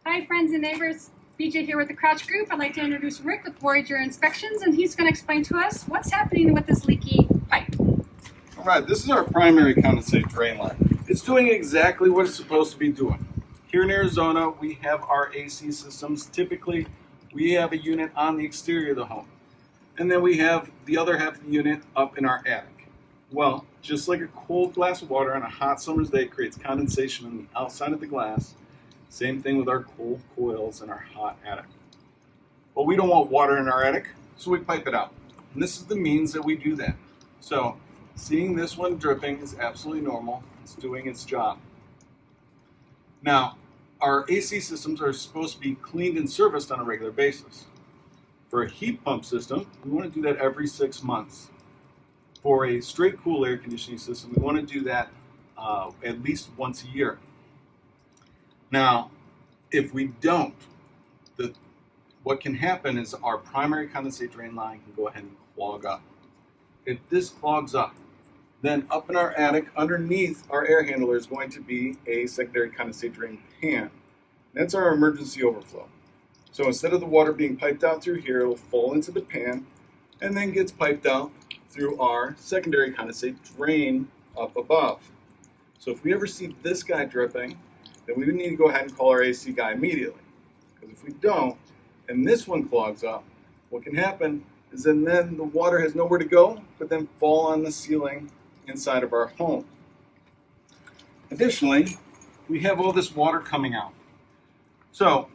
Hi friends and neighbors, BJ here with the Crouch Group. I'd like to introduce Rick with Voyager Inspections, and he's going to explain to us what's happening with this leaky pipe. All right, this is our primary condensate drain line. It's doing exactly what it's supposed to be doing. Here in Arizona, we have our AC systems. Typically, we have a unit on the exterior of the home. And then we have the other half of the unit up in our attic. Well, just like a cold glass of water on a hot summer's day creates condensation on the outside of the glass, same thing with our cold coils in our hot attic. Well, we don't want water in our attic, so we pipe it out. And this is the means that we do that. So, seeing this one dripping is absolutely normal. It's doing its job. Now, our AC systems are supposed to be cleaned and serviced on a regular basis. For a heat pump system, we want to do that every 6 months. For a straight cool air conditioning system, we want to do that at least once a year. Now, if we don't, what can happen is our primary condensate drain line can go ahead and clog up. If this clogs up, then up in our attic, underneath our air handler is going to be a secondary condensate drain pan. That's our emergency overflow. So instead of the water being piped out through here, it'll fall into the pan and then gets piped out through our secondary condensate drain up above. So if we ever see this guy dripping, then we would need to go ahead and call our AC guy immediately. Because if we don't, and this one clogs up, what can happen is then the water has nowhere to go, but then fall on the ceiling inside of our home. Additionally, we have all this water coming out. So,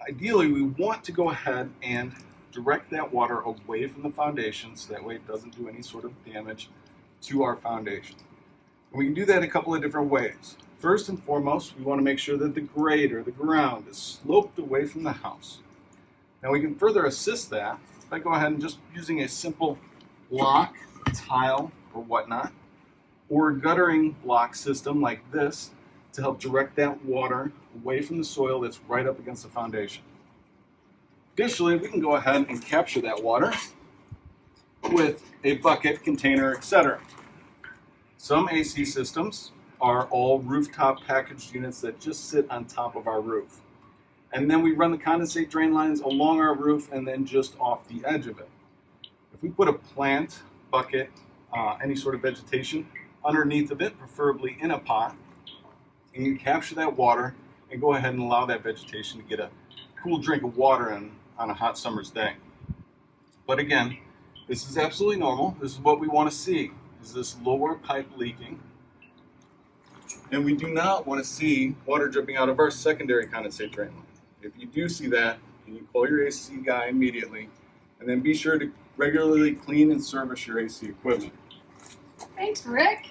ideally, we want to go ahead and direct that water away from the foundation so that way it doesn't do any sort of damage to our foundation. And we can do that a couple of different ways. First and foremost, we want to make sure that the grade or the ground is sloped away from the house. Now we can further assist that by going ahead and just using a simple block, tile, or whatnot, or a guttering block system like this to help direct that water away from the soil that's right up against the foundation. Additionally, we can go ahead and capture that water with a bucket, container, etc. Some AC systems are all rooftop packaged units that just sit on top of our roof. And then we run the condensate drain lines along our roof and then just off the edge of it. If we put a plant, bucket, any sort of vegetation underneath of it, preferably in a pot, and you capture that water and go ahead and allow that vegetation to get a cool drink of water on a hot summer's day. But again, this is absolutely normal. This is what we want to see, is this lower pipe leaking. And we do not want to see water dripping out of our secondary condensate drain line. If you do see that, you call your AC guy immediately, and then be sure to regularly clean and service your AC equipment. Thanks, Rick.